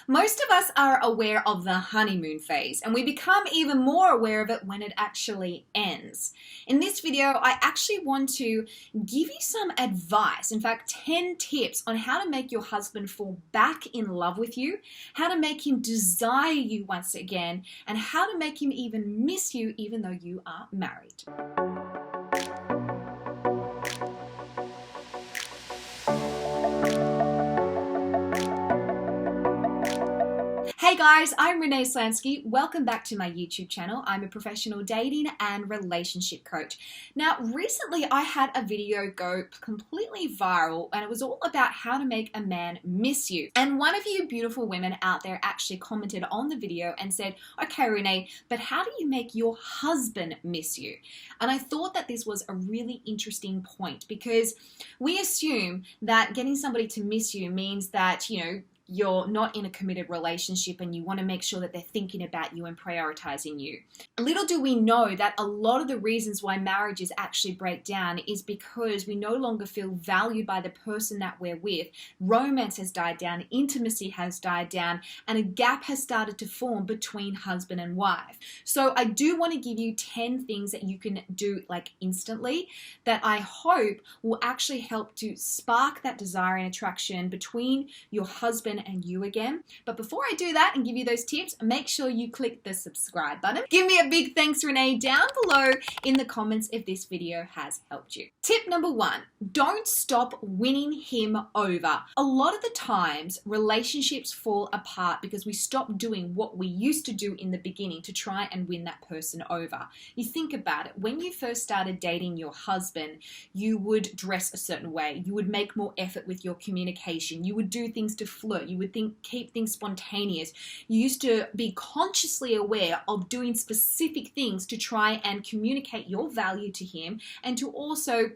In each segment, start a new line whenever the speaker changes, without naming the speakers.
Most of us are aware of the honeymoon phase, and we become even more aware of it when it actually ends. In this video, I actually want to give you some advice, in fact 10 tips on how to make your husband fall back in love with you, how to make him desire you once again, and how to make him even miss you even though you are married. Hey guys, I'm Renee Slansky. Welcome back to my YouTube channel. I'm a professional dating and relationship coach. Now, recently I had a video go completely viral and it was all about how to make a man miss you. And one of you beautiful women out there actually commented on the video and said, okay Renee, but how do you make your husband miss you? And I thought that this was a really interesting point because we assume that getting somebody to miss you means that, you're not in a committed relationship and you want to make sure that they're thinking about you and prioritizing you. Little do we know that a lot of the reasons why marriages actually break down is because we no longer feel valued by the person that we're with. Romance has died down, intimacy has died down, and a gap has started to form between husband and wife. So I do want to give you 10 things that you can do instantly that I hope will actually help to spark that desire and attraction between your husband and you again. But before I do that and give you those tips, make sure you click the subscribe button. Give me a big thanks, Renee, down below in the comments if this video has helped you. Tip number 1, don't stop winning him over. A lot of the times, relationships fall apart because we stop doing what we used to do in the beginning to try and win that person over. You think about it, when you first started dating your husband, you would dress a certain way, you would make more effort with your communication, you would do things to flirt, you would keep things spontaneous. You used to be consciously aware of doing specific things to try and communicate your value to him and to also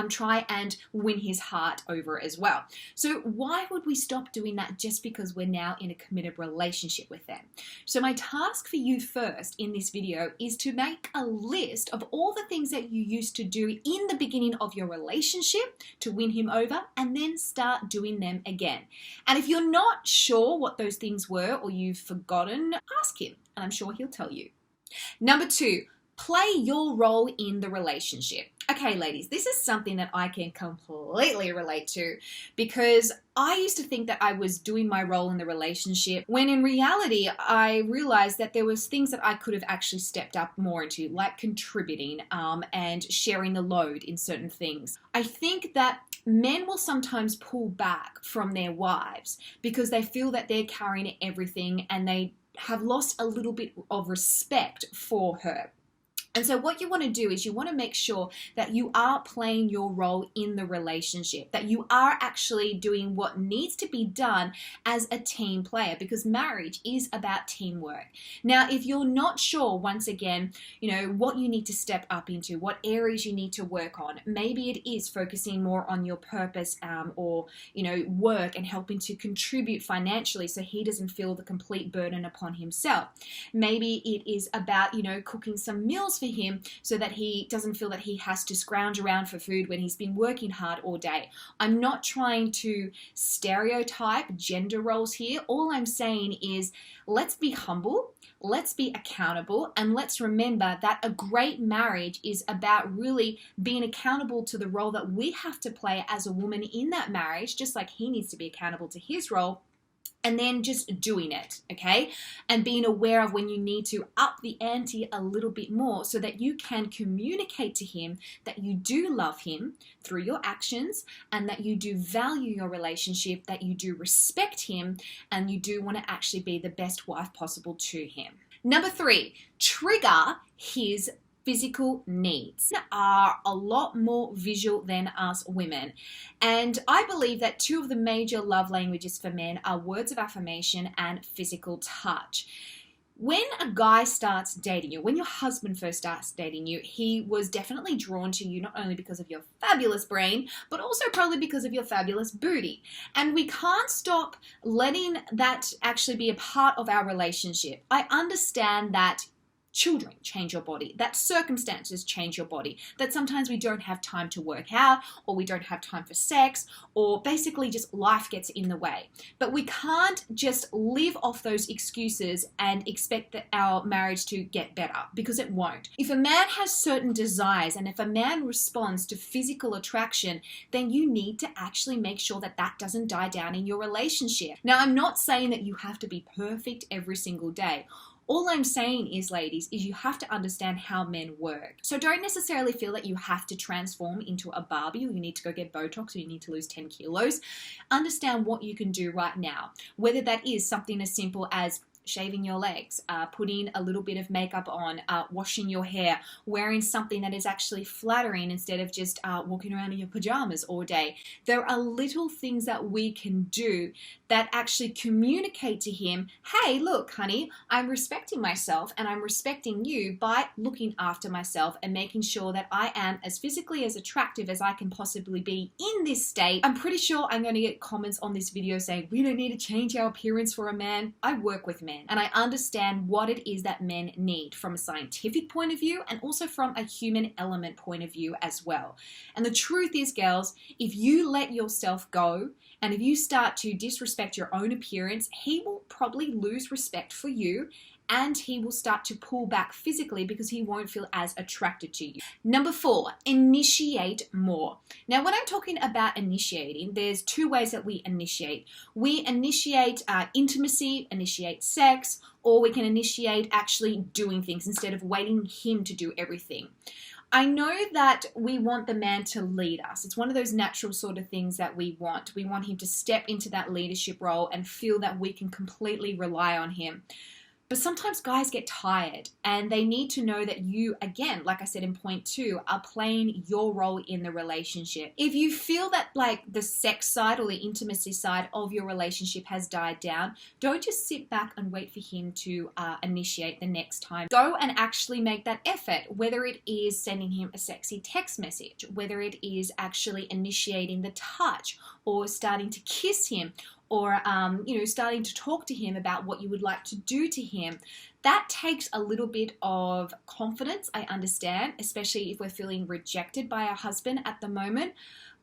try and win his heart over as well. So why would we stop doing that just because we're now in a committed relationship with them? So my task for you first in this video is to make a list of all the things that you used to do in the beginning of your relationship to win him over and then start doing them again. And if you're not sure what those things were or you've forgotten, ask him and I'm sure he'll tell you. Number 2, play your role in the relationship. Okay, ladies, this is something that I can completely relate to because I used to think that I was doing my role in the relationship when in reality, I realized that there was things that I could have actually stepped up more into, like contributing and sharing the load in certain things. I think that men will sometimes pull back from their wives because they feel that they're carrying everything and they have lost a little bit of respect for her. And so what you want to do is you want to make sure that you are playing your role in the relationship, that you are actually doing what needs to be done as a team player because marriage is about teamwork. Now, if you're not sure, once again, what you need to step up into, what areas you need to work on, maybe it is focusing more on your purpose or, work and helping to contribute financially so he doesn't feel the complete burden upon himself. Maybe it is about, cooking some meals for him so that he doesn't feel that he has to scrounge around for food when he's been working hard all day. I'm not trying to stereotype gender roles here. All I'm saying is let's be humble, let's be accountable, and let's remember that a great marriage is about really being accountable to the role that we have to play as a woman in that marriage, just like he needs to be accountable to his role. And then just doing it, okay? And being aware of when you need to up the ante a little bit more so that you can communicate to him that you do love him through your actions and that you do value your relationship, that you do respect him, and you do want to actually be the best wife possible to him. Number 3, trigger his physical needs are a lot more visual than us women. And I believe that 2 of the major love languages for men are words of affirmation and physical touch. When a guy starts dating you, when your husband first starts dating you, he was definitely drawn to you not only because of your fabulous brain, but also probably because of your fabulous booty. And we can't stop letting that actually be a part of our relationship. I understand that children change your body, that circumstances change your body, that sometimes we don't have time to work out, or we don't have time for sex, or basically just life gets in the way. But we can't just live off those excuses and expect that our marriage to get better, because it won't. If a man has certain desires and if a man responds to physical attraction, then you need to actually make sure that that doesn't die down in your relationship. Now, I'm not saying that you have to be perfect every single day. All I'm saying is, ladies, is you have to understand how men work. So don't necessarily feel that you have to transform into a Barbie, or you need to go get Botox, or you need to lose 10 kilos. Understand what you can do right now, whether that is something as simple as shaving your legs, putting a little bit of makeup on, washing your hair, wearing something that is actually flattering instead of just walking around in your pajamas all day. There are little things that we can do that actually communicate to him, hey, look, honey, I'm respecting myself and I'm respecting you by looking after myself and making sure that I am as physically as attractive as I can possibly be in this state. I'm pretty sure I'm going to get comments on this video saying, we don't need to change our appearance for a man. I work with men and I understand what it is that men need from a scientific point of view and also from a human element point of view as well. And the truth is, girls, if you let yourself go and if you start to disrespect your own appearance, he will probably lose respect for you and he will start to pull back physically because he won't feel as attracted to you. Number 4, initiate more. Now, when I'm talking about initiating, there's 2 ways that we initiate. We initiate intimacy, initiate sex, or we can initiate actually doing things instead of waiting him to do everything. I know that we want the man to lead us. It's one of those natural sort of things that we want. We want him to step into that leadership role and feel that we can completely rely on him. But sometimes guys get tired and they need to know that you, again, like I said in point 2, are playing your role in the relationship. If you feel that like the sex side or the intimacy side of your relationship has died down, don't just sit back and wait for him to initiate the next time. Go and actually make that effort, whether it is sending him a sexy text message, whether it is actually initiating the touch or starting to kiss him, or starting to talk to him about what you would like to do to him. That takes a little bit of confidence, I understand, especially if we're feeling rejected by our husband at the moment.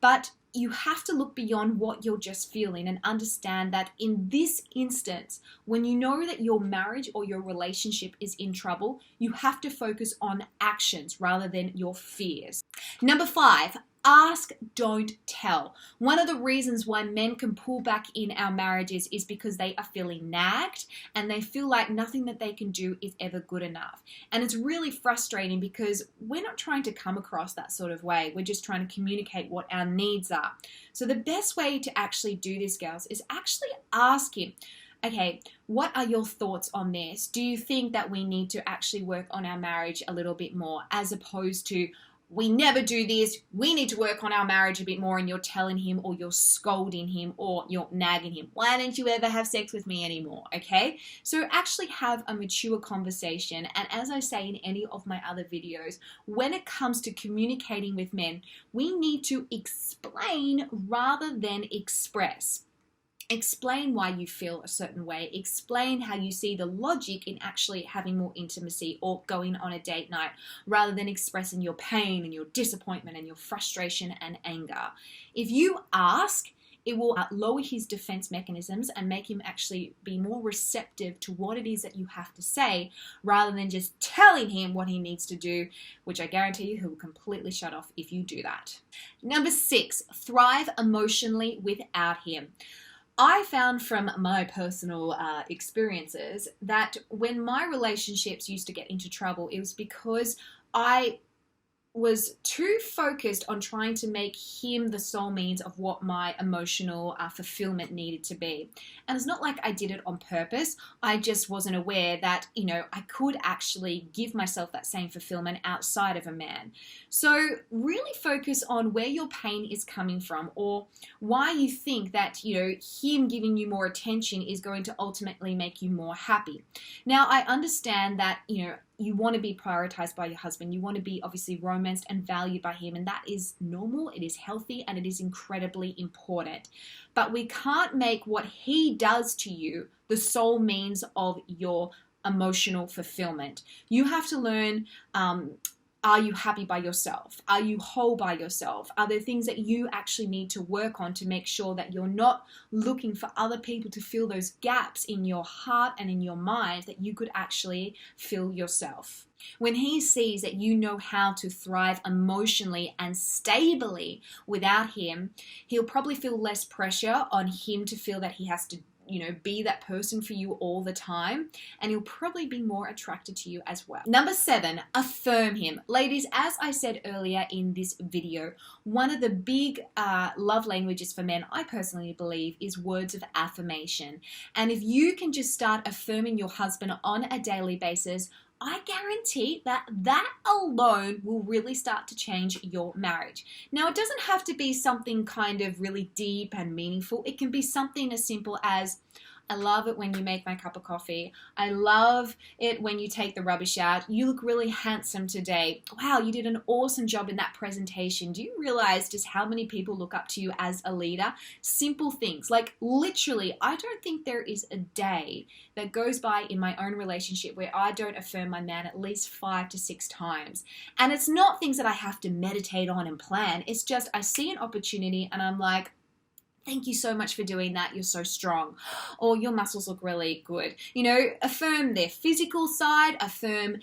But you have to look beyond what you're just feeling and understand that in this instance, when you know that your marriage or your relationship is in trouble, you have to focus on actions rather than your fears. Number 5, ask, don't tell. One of the reasons why men can pull back in our marriages is because they are feeling nagged and they feel like nothing that they can do is ever good enough. And it's really frustrating because we're not trying to come across that sort of way. We're just trying to communicate what our needs are. So the best way to actually do this, girls, is actually ask him, okay, what are your thoughts on this? Do you think that we need to actually work on our marriage a little bit more, as opposed to, we never do this, we need to work on our marriage a bit more, and you're telling him or you're scolding him or you're nagging him, why don't you ever have sex with me anymore, okay? So actually have a mature conversation. And as I say in any of my other videos, when it comes to communicating with men, we need to explain rather than express. Explain why you feel a certain way. Explain how you see the logic in actually having more intimacy or going on a date night, rather than expressing your pain and your disappointment and your frustration and anger. If you ask, it will lower his defense mechanisms and make him actually be more receptive to what it is that you have to say, rather than just telling him what he needs to do, which I guarantee you he will completely shut off if you do that. Number 6, thrive emotionally without him. I found from my personal experiences that when my relationships used to get into trouble, it was because I was too focused on trying to make him the sole means of what my emotional fulfillment needed to be. And it's not like I did it on purpose. I just wasn't aware that, I could actually give myself that same fulfillment outside of a man. So really focus on where your pain is coming from, or why you think that, him giving you more attention is going to ultimately make you more happy. Now, I understand that, you want to be prioritized by your husband. You want to be obviously romanced and valued by him. And that is normal, it is healthy, and it is incredibly important. But we can't make what he does to you the sole means of your emotional fulfillment. You have to learn, are you happy by yourself? Are you whole by yourself? Are there things that you actually need to work on to make sure that you're not looking for other people to fill those gaps in your heart and in your mind that you could actually fill yourself? When he sees that you know how to thrive emotionally and stably without him, he'll probably feel less pressure on him to feel that he has to be that person for you all the time, and he'll probably be more attracted to you as well. Number 7, affirm him. Ladies, as I said earlier in this video, one of the big love languages for men, I personally believe, is words of affirmation. And if you can just start affirming your husband on a daily basis, I guarantee that alone will really start to change your marriage. Now, it doesn't have to be something kind of really deep and meaningful. It can be something as simple as, I love it when you make my cup of coffee. I love it when you take the rubbish out. You look really handsome today. Wow, you did an awesome job in that presentation. Do you realize just how many people look up to you as a leader? Simple things. Like literally, I don't think there is a day that goes by in my own relationship where I don't affirm my man at least 5 to 6 times. And it's not things that I have to meditate on and plan. It's just I see an opportunity and I'm like, thank you so much for doing that. You're so strong. Or your muscles look really good. Affirm their physical side, affirm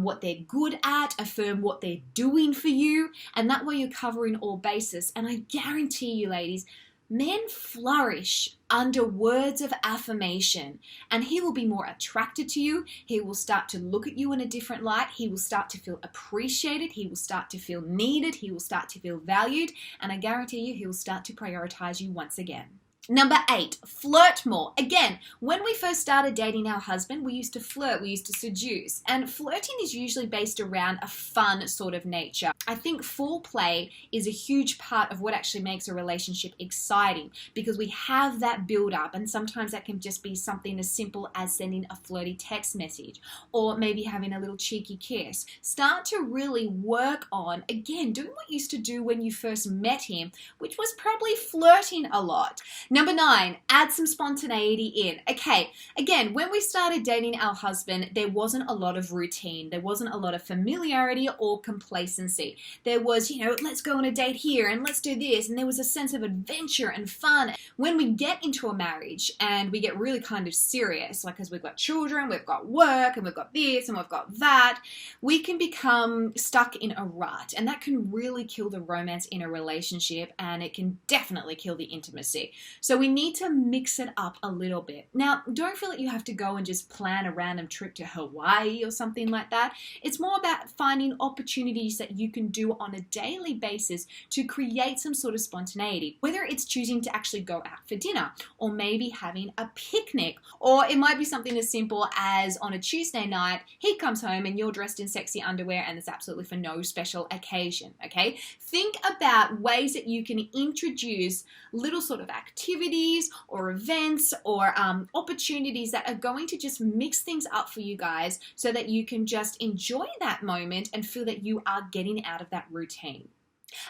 what they're good at, affirm what they're doing for you. And that way you're covering all bases. And I guarantee you, ladies, men flourish under words of affirmation, and he will be more attracted to you. He will start to look at you in a different light. He will start to feel appreciated. He will start to feel needed. He will start to feel valued, and I guarantee you he will start to prioritize you once again. Number 8, flirt more. Again, when we first started dating our husband, we used to flirt, we used to seduce, and flirting is usually based around a fun sort of nature. I think foreplay is a huge part of what actually makes a relationship exciting, because we have that build up, and sometimes that can just be something as simple as sending a flirty text message, or maybe having a little cheeky kiss. Start to really work on, again, doing what you used to do when you first met him, which was probably flirting a lot. Number 9, add some spontaneity in. Okay, again, when we started dating our husband, there wasn't a lot of routine. There wasn't a lot of familiarity or complacency. There was, let's go on a date here and let's do this. And there was a sense of adventure and fun. When we get into a marriage and we get really kind of serious, like because we've got children, we've got work, and we've got this and we've got that, we can become stuck in a rut. And that can really kill the romance in a relationship, and it can definitely kill the intimacy. So we need to mix it up a little bit. Now, don't feel that you have to go and just plan a random trip to Hawaii or something like that. It's more about finding opportunities that you can do on a daily basis to create some sort of spontaneity. Whether it's choosing to actually go out for dinner, or maybe having a picnic, or it might be something as simple as on a Tuesday night, he comes home and you're dressed in sexy underwear and it's absolutely for no special occasion, okay? Think about ways that you can introduce little sort of activities or events or opportunities that are going to just mix things up for you guys so that you can just enjoy that moment and feel that you are getting out of that routine.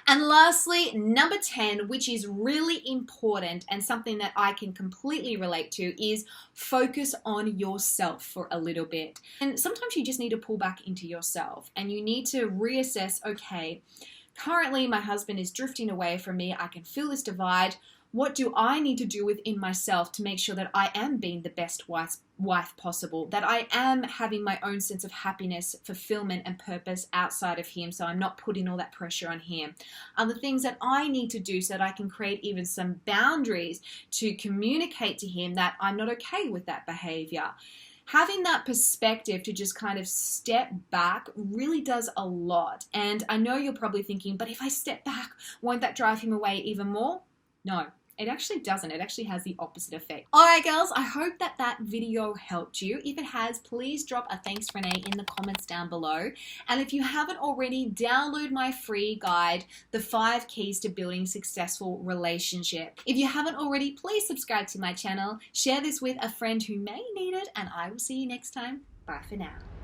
And lastly, number 10, which is really important and something that I can completely relate to, is focus on yourself for a little bit. And sometimes you just need to pull back into yourself and you need to reassess, okay, currently my husband is drifting away from me. I can feel this divide. What do I need to do within myself to make sure that I am being the best wife possible, that I am having my own sense of happiness, fulfillment, and purpose outside of him, so I'm not putting all that pressure on him? Are the things that I need to do so that I can create even some boundaries to communicate to him that I'm not okay with that behavior? Having that perspective to just kind of step back really does a lot. And I know you're probably thinking, but if I step back, won't that drive him away even more? No. It actually doesn't. It actually has the opposite effect. Alright girls, I hope that video helped you. If it has, please drop a thanks Renee in the comments down below. And if you haven't already, download my free guide, The 5 Keys to Building Successful Relationship. If you haven't already, please subscribe to my channel, share this with a friend who may need it, and I will see you next time. Bye for now.